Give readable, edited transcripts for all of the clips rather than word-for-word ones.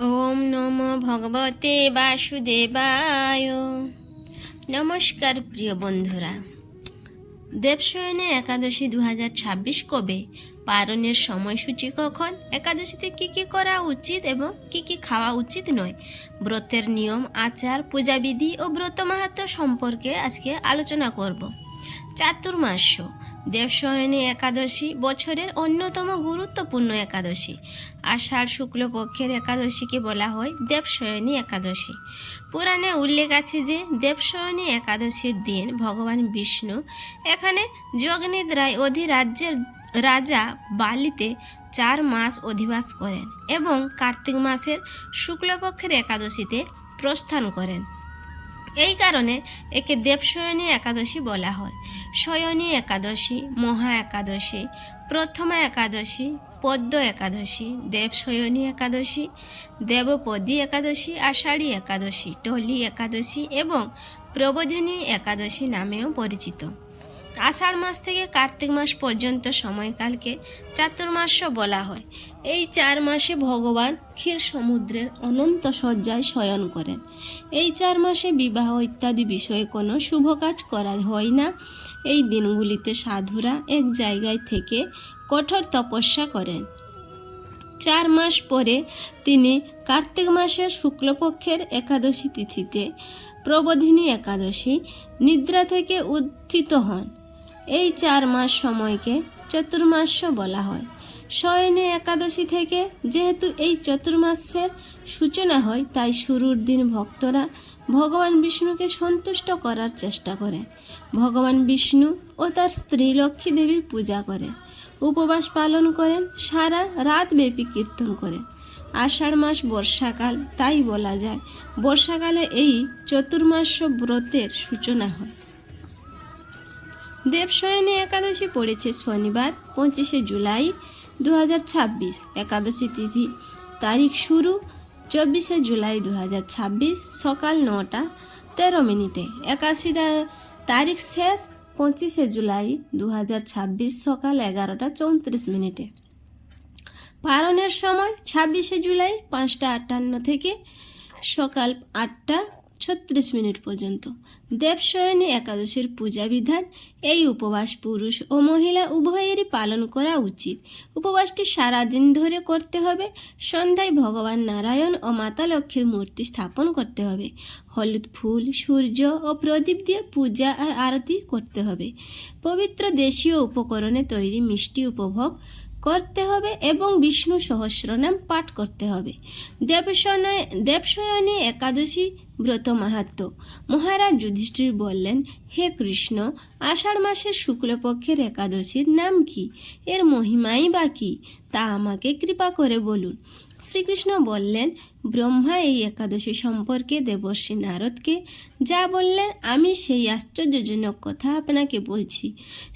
ওম নমো ভগবতে বাসুদেবায়। নমস্কার প্রিয় বন্ধুরা, দেবশয়নে একাদশী 2026 কবে, পালনের সময়সূচি কখন, একাদশীতে কি কি করা উচিত এবং কি কি খাওয়া উচিত নয়, ব্রতের নিয়ম আচার পূজাবিধি ও ব্রত মাহাত্ম্য সম্পর্কে আজকে আলোচনা করব। চাতুর্মাস্য দেবশয়নী একাদশী বছরের অন্যতম গুরুত্বপূর্ণ একাদশী। আষাঢ় শুক্লপক্ষের একাদশীকে বলা হয় দেবশয়নী একাদশী। পুরাণে উল্লেখ আছে যে দেবশয়নী একাদশীর দিন ভগবান বিষ্ণু এখানে যোগনিদ্রায় অধিরাজ্যের রাজা বালিতে 4 মাস অধিবাস করেন এবং কার্তিক মাসের শুক্লপক্ষের একাদশীতে প্রস্থান করেন। এই কারণে একে দেবশয়নী একাদশী বলা হয়। শয়নী একাদশী, মহা একাদশী, প্রথমা একাদশী, পদ্ম একাদশী, দেবশয়নী একাদশী, দেবপদী একাদশী, আষাঢ়ী একাদশী, টলি একাদশী এবং প্রবোধিনী একাদশী নামেও পরিচিত। আষাঢ় মাস থেকে কার্তিক মাস পর্যন্ত সময়কালকে চাতুর্মাস্য বলা হয়। এই 4 মাসে ভগবান ক্ষীর সমুদ্রের অনন্ত শয্যায় শয়ন করেন। এই 4 মাসে বিবাহ ইত্যাদি বিষয়ে কোনো শুভ কাজ করা হয় না। এই দিনগুলিতে সাধুরা এক জায়গায় থেকে কঠোর তপস্যা করেন। 4 মাস পরে তিনি কার্তিক মাসের শুক্লপক্ষের একাদশী তিথিতে, প্রবোধিনী একাদশী, নিদ্রা থেকে উত্থিত হন। এই 4 মাস সময়কে চতুর্মাস্য বলা হয়। শয়নী একাদশী থেকে যেহেতু এই চতুর্মাস্যের সূচনা হয়, তাই শুরুর দিন ভক্তরা ভগবান বিষ্ণুকে সন্তুষ্ট করার চেষ্টা করে। ভগবান বিষ্ণু ও তার স্ত্রী লক্ষ্মী দেবীর পূজা করেন, উপবাস পালন করেন, সারা রাত ব্যাপী কীর্তন করেন। আষাঢ় মাস বর্ষাকাল, তাই বলা যায় বর্ষাকালে এই চতুর্মাস্য ব্রতের সূচনা হয়। দেবশয়নী একাদশী পড়েছে শনিবার 25শে জুলাই 2026। একাদশী তিথি তারিখ শুরু 24শে জুলাই 2026 সকাল 9টা 13 মিনিটে। একাদশী তারিখ শেষ 25শে জুলাই 2026 সকাল 11টা 34 মিনিটে। পালনের সময় 26শে জুলাই 5টা 58 থেকে সকাল 8টা 36 মিনিট পর্যন্ত। দেবশয়নী একাদশীর পূজা বিধান: এই উপবাস পুরুষ ও মহিলা উভয়েরই পালন করা উচিত। উপবাসটি সারাদিন ধরে করতে হবে। সন্ধ্যায় ভগবান নারায়ণ ও মাতা লক্ষ্মীর মূর্তি স্থাপন করতে হবে। হলুদ ফুল, সূর্য ও প্রদীপ দিয়ে পূজা আর আরতি করতে হবে। পবিত্র দেশীয় উপকরণে তৈরি মিষ্টি উপভোগ করতে হবে এবং বিষ্ণু সহস্রনাম পাঠ করতে হবে। দেবশয়নী একাদশী ব্রত মাহাত্ম্য: মহারাজ যুধিষ্ঠির বললেন, হে কৃষ্ণ, আষাঢ় মাসের শুক্লপক্ষের একাদশীর নাম কি? এর মহিমাই বা কি? তা আমাকে কৃপা করে বলুন। শ্রীকৃষ্ণ বললেন, ব্রহ্মা এই একাদশী সম্পর্কে দেবর্ষি নারদকে যা বললেন, আমি সেই আশ্চর্যজনক কথা আপনাকে বলছি।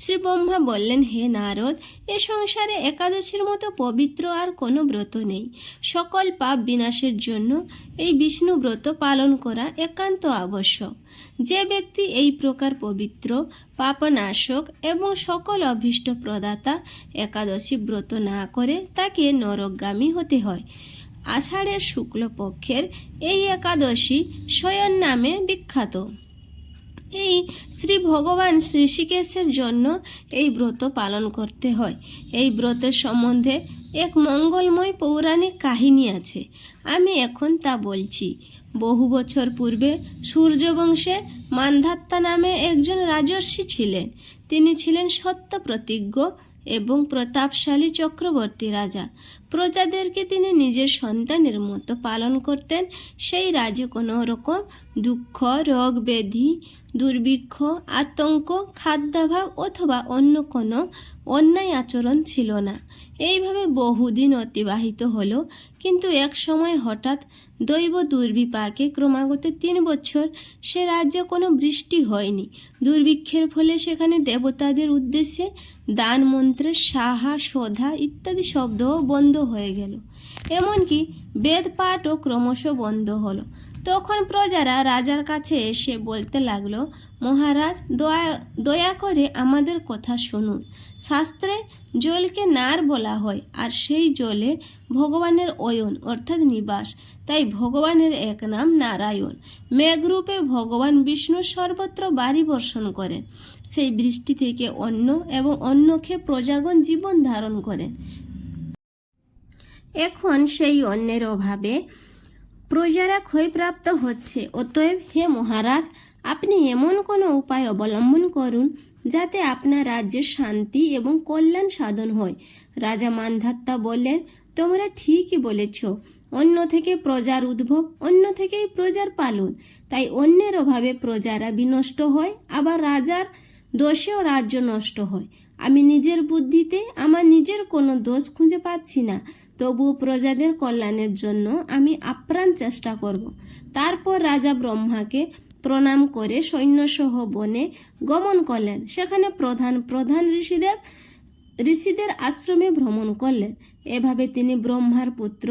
শ্রী ব্রহ্মা বললেন, হে নারদ, এ সংসারে একাদশীর মতো পবিত্র আর কোনো ব্রত নেই। সকল পাপ বিনাশের জন্য এই বিষ্ণু ব্রত পালন করা একান্ত আবশ্যক। যে ব্যক্তি এই প্রকার পবিত্র, পাপনাশক এবং সকল অভীষ্ট প্রদাতা একাদশী ব্রত না করে তাকে নরকগামী হতে হয়। আষাঢ়ের শুক্লপক্ষের এই একাদশী শয়ন নামে বিখ্যাত। এই শ্রী ভগবান ঋষিকেশের জন্য এই ব্রত পালন করতে হয়। এই ব্রতের সম্বন্ধে এক মঙ্গলময় পৌরাণিক কাহিনী আছে, আমি এখন তা বলছি। বহু বছর পূর্বে সূর্যবংশে মান্ধাত্তা নামে একজন রাজর্ষি ছিলেন। তিনি ছিলেন সত্য প্রতিজ্ঞ এবং প্রতাপশালী চক্রবর্তী রাজা। প্রজাদেরকে তিনি নিজের সন্তানের মতো পালন করতেন। সেই রাজ্যে কোনো রকম দুঃখ, রোগ ব্যাধি, দুর্ভিক্ষ, আতঙ্ক, খাদ্যাভাব অথবা অন্য কোনো অন্যায় আচরণ ছিল না। এইভাবে বহুদিন অতিবাহিত হলো, কিন্তু এক সময় হঠাৎ দৈব দুর্বিপাকে ক্রমাগত 3 বছর সে রাজ্যে কোনো বৃষ্টি হয়নি। দুর্ভিক্ষের ফলে সেখানে দেবতাদের উদ্দেশ্যে দান মন্ত্রের সাহা, সধা ইত্যাদি শব্দও বন্ধ হয়ে গেল। এমনকি বেদ পাঠও ক্রমশ বন্ধ হলো। তখন প্রজারা রাজার কাছে এসে বলতে লাগলো, মহারাজ, দয়া করে আমাদের কথা শুনুন। শাস্ত্রে জলকে নার বলা হয়, আর সেই জলে ভগবানের অয়ন অর্থাৎ নিবাস, তাই ভগবানের এক নাম নারায়ণ। মেঘরূপে ভগবান বিষ্ণু সর্বত্র বাড়ি বর্ষণ করেন। সেই বৃষ্টি থেকে অন্ন এবং অন্ন খেয়ে প্রজাগণ জীবন ধারণ করেন। এখন সেই অন্নের অভাবে প্রজারা ক্ষয়প্রাপ্ত হচ্ছে। অতএব হে মহারাজ, আপনি এমন কোনো উপায় অবলম্বন করুন যাতে আপনার রাজ্যের শান্তি এবং কল্যাণ সাধন হয়। রাজা মান্ধাত্তা বললেন, তোমরা ঠিকই বলেছ। অন্য থেকে প্রজার উদ্ভব, অন্য থেকেই প্রজার পালন। তাই অন্যের অভাবে প্রজারা বিনষ্ট হয়, আবার রাজার দোষেও রাজ্য নষ্ট হয়। আমি নিজের বুদ্ধিতে আমার নিজের কোনো দোষ খুঁজে পাচ্ছি না, তবুও প্রজাদের কল্যাণের জন্য আমি আপ্রাণ চেষ্টা করব। তারপর রাজা ব্রহ্মাকে প্রণাম করে সৈন্যসহ বনে গমন করলেন। সেখানে প্রধান ঋষিদের আশ্রমে ভ্রমণ করলেন। এভাবে তিনি ব্রহ্মার পুত্র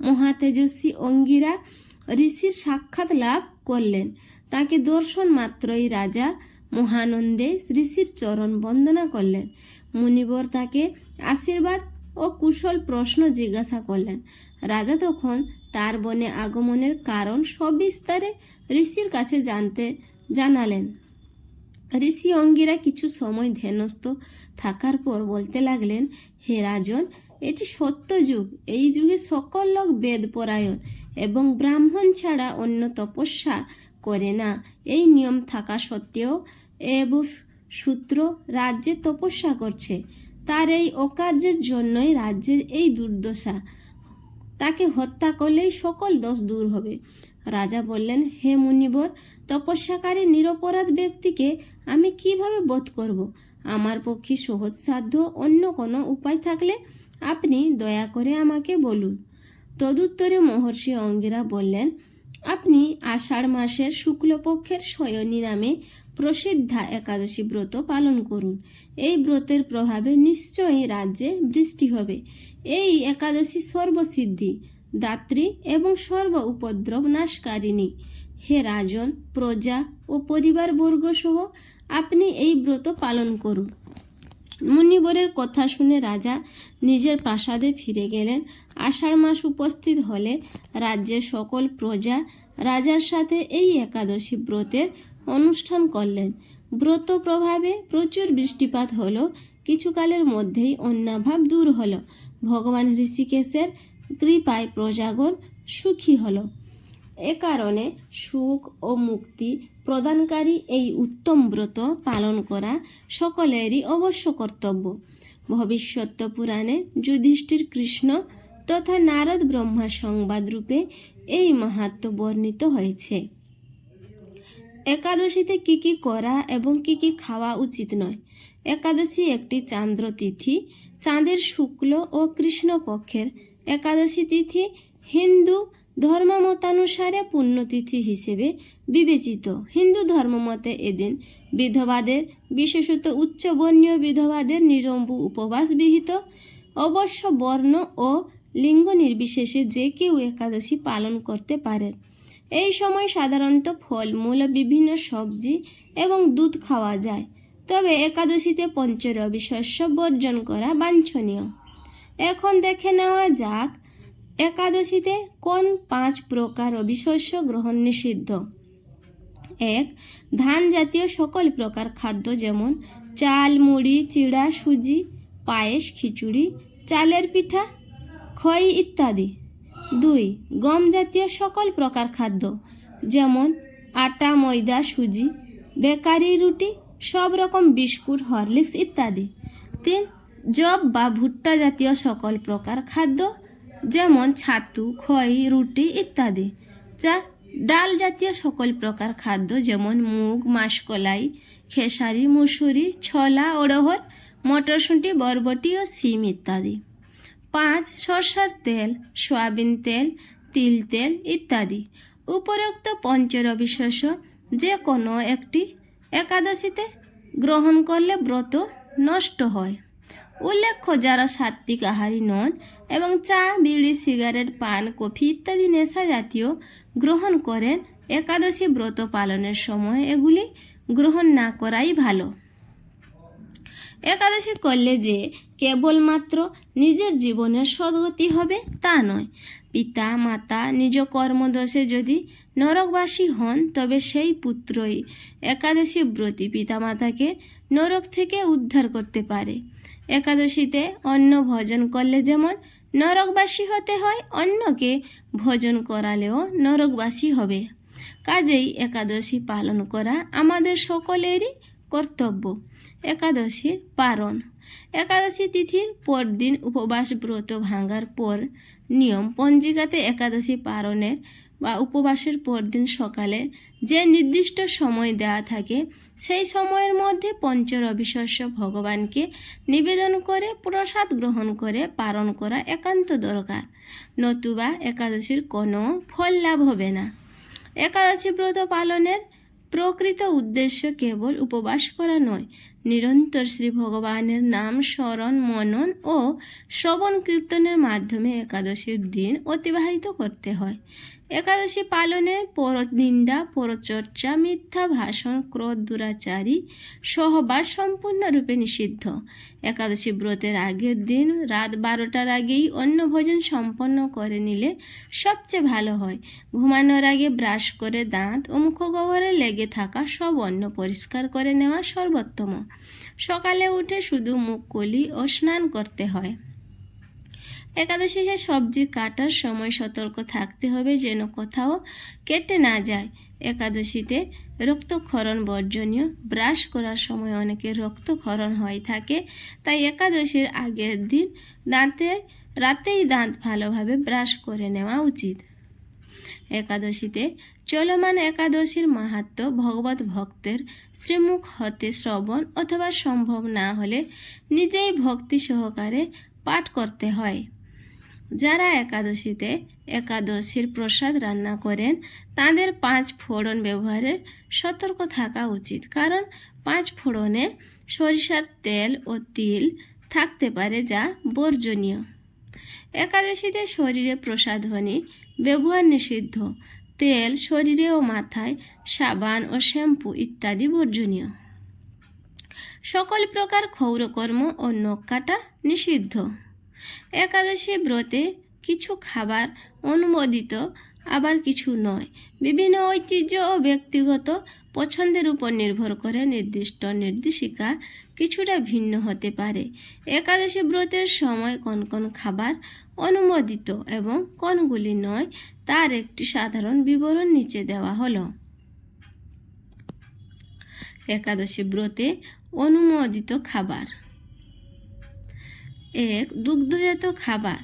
মহাতেজস্বী অঙ্গিরা ঋষির সাক্ষাৎ লাভ করলেন। তাকে দর্শন মাত্রই রাজা মহানন্দে ঋষির চরণ বন্দনা করলেন। মুনিবর তাকে আশীর্বাদ ও কুশল প্রশ্ন জিজ্ঞাসা করলেন। রাজা তখন তার বনে আগমনের কারণ সবিস্তারে ঋষির কাছে জানালেন। ঋষি অঙ্গিরা কিছু সময় ধ্যানস্থ থাকার পর বলতে লাগলেন, হে রাজন, এটি সত্য যুগ। এই যুগে সকল লোক বেদ পরায়ণ এবং ব্রাহ্মণ ছাড়া অন্য তপস্যা করে না। এই নিয়ম থাকা সত্ত্বেও সূত্র রাজ্যে তপস্যা করছে। তার এই অকার্যের জন্যই রাজ্যের এই দুর্দশা। তাকে হত্যা করলেই সকল দোষ দূর হবে। রাজা বললেন, হে মুনিবর, তপস্যাকারী নিরপরাধ ব্যক্তিকে আমি কিভাবে বধ করব? আমার পক্ষে সহজ সাধ্য অন্য কোনো উপায় থাকলে আপনি দয়া করে আমাকে বলুন। তদুত্তরে মহর্ষি অঙ্গিরা বললেন, আপনি আষাঢ় মাসের শুক্লপক্ষের শয়নী নামে প্রসিদ্ধা একাদশী ব্রত পালন করুন। এই ব্রতের প্রভাবে নিশ্চয়ই রাজ্যে বৃষ্টি হবে। এই একাদশী সর্বসিদ্ধি দাত্রী এবং সর্ব উপদ্রব নাশকারিণী। হে রাজন, প্রজা ও পরিবারবর্গ সহ আপনি এই ব্রত পালন করুন। মুনিবরের কথা শুনে রাজা নিজের প্রাসাদে ফিরে গেলেন। আষাঢ় মাস উপস্থিত হলে রাজ্যের সকল প্রজা রাজার সাথে এই একাদশী ব্রতের অনুষ্ঠান করলেন। ব্রত প্রভাবে প্রচুর বৃষ্টিপাত হলো। কিছুকালের মধ্যেই অন্নাভাব দূর হলো। ভগবান ঋষিকেশের কৃপায় প্রজাগণ সুখী হলো। এ কারণে সুখ ও মুক্তি প্রদানকারী এই উত্তম ব্রত পালন করা সকলেরই অবশ্য কর্তব্য। ভবিষ্যৎ পুরাণে যুধিষ্ঠির কৃষ্ণ তথা নারদ ব্রহ্মার সংবাদ রূপে এই মাহাত্ম্য বর্ণিত হয়েছে। একাদশীতে কি কি করা এবং কি কি খাওয়া উচিত নয়। একাদশী একটি চান্দ্র তিথি। চাঁদের শুক্ল ও কৃষ্ণপক্ষের একাদশী তিথি হিন্দু ধর্মমতানুসারে পুণ্যতিথি হিসেবে বিবেচিত। হিন্দু ধর্মমতে এদিন বিধবাদের, বিশেষত উচ্চবর্ণীয় বিধবাদের নিরম্বু উপবাস বিহিত। অবশ্য বর্ণ ও লিঙ্গ নির্বিশেষে যে কেউ একাদশী পালন করতে পারে। এই সময় সাধারণত ফলমূল, বিভিন্ন সবজি এবং দুধ খাওয়া যায়। তবে একাদশীতে পঞ্চরবি শস্য বর্জন করা বাঞ্ছনীয়। এখন দেখে নেওয়া যাক একাদশীতে কোন 5 প্রকার রবিশস্য গ্রহণ নিষিদ্ধ। 1. ধান জাতীয় সকল প্রকার খাদ্য, যেমন চাল, মুড়ি, চিড়া, সুজি, পায়েস, খিচুড়ি, চালের পিঠা, খই ইত্যাদি। 2. গম জাতীয় সকল প্রকার খাদ্য, যেমন আটা, ময়দা, সুজি, বেকারি, রুটি, সব রকম বিস্কুট, হরলিক্স ইত্যাদি। 3. জব বা ভুট্টা জাতীয় সকল প্রকার খাদ্য, যেমন ছাতু, খই, রুটি ইত্যাদি। 4. ডাল জাতীয় সকল প্রকার খাদ্য, যেমন মুগ, মাসকলাই, খেসারি, মুসুরি, ছোলা, অড়হর, মটরশুঁটি, বরবটি ও শিম ইত্যাদি। 5. সরষার তেল, সয়াবিন তেল, তিল তেল ইত্যাদি। উপরোক্ত পঞ্চরবি শস্য যে কোনো একটি একাদশীতে গ্রহণ করলে ব্রত নষ্ট হয়। উল্লেখ্য, যারা সাত্ত্বিক আহারী নন এবং চা, বিড়ি, সিগারেট, পান, কফি ইত্যাদি নেশা জাতীয় গ্রহণ করেন, একাদশী ব্রত পালনের সময় এগুলি গ্রহণ না করাই ভালো। একাদশী করলে যে কেবলমাত্র নিজের জীবনের সদ্গতি হবে তা নয়, পিতা মাতা নিজ কর্মদোষে যদি নরকবাসী হন তবে সেই পুত্রই একাদশী ব্রতী পিতামাতাকে নরক থেকে উদ্ধার করতে পারে। একাদশীতে অন্ন ভোজন করলে যেমন নরকবাসী হতে হয়, অন্যকে ভোজন করালেও নরকবাসী হবে। কাজেই একাদশী পালন করা আমাদের সকলেরই কর্তব্য। একাদশীর পারণ। একাদশী তিথির পরদিন উপবাস ব্রত ভাঙার পর নিয়ম পঞ্জিকাতে একাদশী পালনের বা উপবাসের পরদিন সকালে যে নির্দিষ্ট সময় দেওয়া থাকে সেই সময়ের মধ্যে পঞ্চরবিশস্য ভগবানকে নিবেদন করে প্রসাদ গ্রহণ করে পালন করা একান্ত দরকার, নতুবা একাদশীর কোনো ফল লাভ হবে না। একাদশী ব্রত পালনের প্রকৃত উদ্দেশ্য কেবল উপবাস করা নয়, নিরন্তর শ্রী ভগবানের নাম স্মরণ, মনন ও শ্রবণ কীর্তনের মাধ্যমে একাদশীর দিন অতিবাহিত করতে হয়। একাদশী পালনে পরনিন্দা, পরচর্চা, মিথ্যা ভাষণ, ক্রোধ, দুরাচারী সহবাস সম্পূর্ণরূপে নিষিদ্ধ। একাদশী ব্রতের আগের দিন রাত 12টার আগেই অন্নভোজন সম্পন্ন করে নিলে সবচেয়ে ভালো হয়। ঘুমানোর আগে ব্রাশ করে দাঁত ও মুখগহ্বরে লেগে থাকা সব অন্ন পরিষ্কার করে নেওয়া সর্বোত্তম। সকালে উঠে শুধু মুখ কুলি ও স্নান করতে হয়। একাদশীতে সবজি কাটার সময় সতর্ক থাকতে হবে যেন কোথাও কেটে না যায়। একাদশীতে রক্তক্ষরণ বর্জনীয়। ব্রাশ করার সময় অনেকের রক্তক্ষরণ হয়ে থাকে, তাই একাদশীর আগের দিন রাতেই দাঁত ভালোভাবে ব্রাশ করে নেওয়া উচিত। একাদশীতে চলমান একাদশীর মাহাত্ম্য ভগবত ভক্তের শ্রীমুখ হতে শ্রবণ অথবা সম্ভব না হলে নিজেই ভক্তি সহকারে পাঠ করতে হয়। যারা একাদশীতে একাদশীর প্রসাদ রান্না করেন তাদের 5 ফোড়ন ব্যবহারে সতর্ক থাকা উচিত, কারণ 5 ফোড়নে সরিষার তেল ও তিল থাকতে পারে যা বর্জনীয়। একাদশীতে শরীরে প্রসাধনী ব্যবহার নিষিদ্ধ। তেল শরীরে ও মাথায়, সাবান ও শ্যাম্পু ইত্যাদি বর্জনীয়। সকল প্রকার ক্ষৌরকর্ম ও নখ কাটা নিষিদ্ধ। একাদশী ব্রতে কিছু খাবার অনুমোদিত, আবার কিছু নয়। বিভিন্ন ঐতিহ্য ও ব্যক্তিগত পছন্দের উপর নির্ভর করে নির্দিষ্ট নির্দেশিকা কিছুটা ভিন্ন হতে পারে। একাদশী ব্রতের সময় কোন কোন খাবার অনুমোদিত এবং কোনগুলি নয় তার একটি সাধারণ বিবরণ নিচে দেওয়া হলো। একাদশী ব্রতে অনুমোদিত খাবার। 1. দুগ্ধজাত খাবার।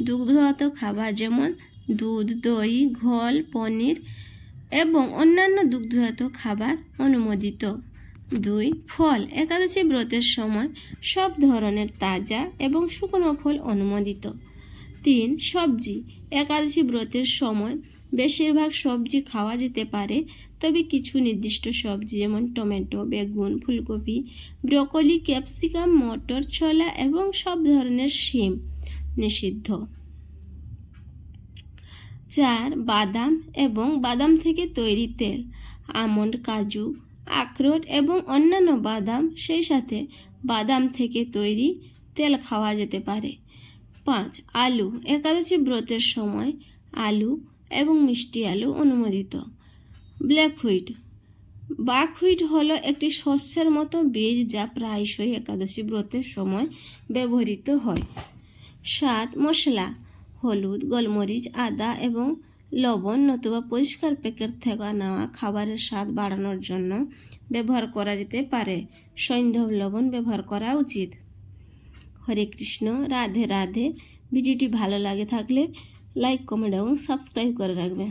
দুগ্ধজাত খাবার যেমন দুধ, দই, ঘোল, পনির এবং অন্যান্য দুগ্ধজাত খাবার অনুমোদিত। 2. ফল। একাদশী ব্রতের সময় সব ধরনের তাজা এবং শুকনো ফল অনুমোদিত। 3. সবজি। একাদশী ব্রতের সময় বেশিরভাগ সবজি খাওয়া যেতে পারে, তবে কিছু নির্দিষ্ট সবজি যেমন টমেটো, বেগুন, ফুলকপি, ব্রকলি, ক্যাপসিকাম, মটর, ছোলা এবং সব ধরনের শিম নিষিদ্ধ। 4. বাদাম এবং বাদাম থেকে তৈরি তেল। আমন্ড, কাজু, আখরোট এবং অন্যান্য বাদাম, সেই সাথে বাদাম থেকে তৈরি তেল খাওয়া যেতে পারে। 5. আলু। একাদশী ব্রতের সময় আলু এবং মিষ্টি আলু অনুমোদিত। Black wheat. বাকহুইট হলো একটি শস্যের মতো বীজ যা প্রায়শই একাদশী ব্রতের সময় ব্যবহৃত হয়। 7. মশলা। হলুদ, গোলমরিচ, আদা এবং লবণ নতুবা পরিষ্কার প্যাকেট থেকে নেওয়া খাবারের স্বাদ বাড়ানোর জন্য ব্যবহার করা যেতে পারে। সৈন্ধব লবণ ব্যবহার করা উচিত। হরে কৃষ্ণ, রাধে রাধে। ভিডিওটি ভালো লাগে থাকলে লাইক, কমেন্ট এবং সাবস্ক্রাইব করে রাখবেন।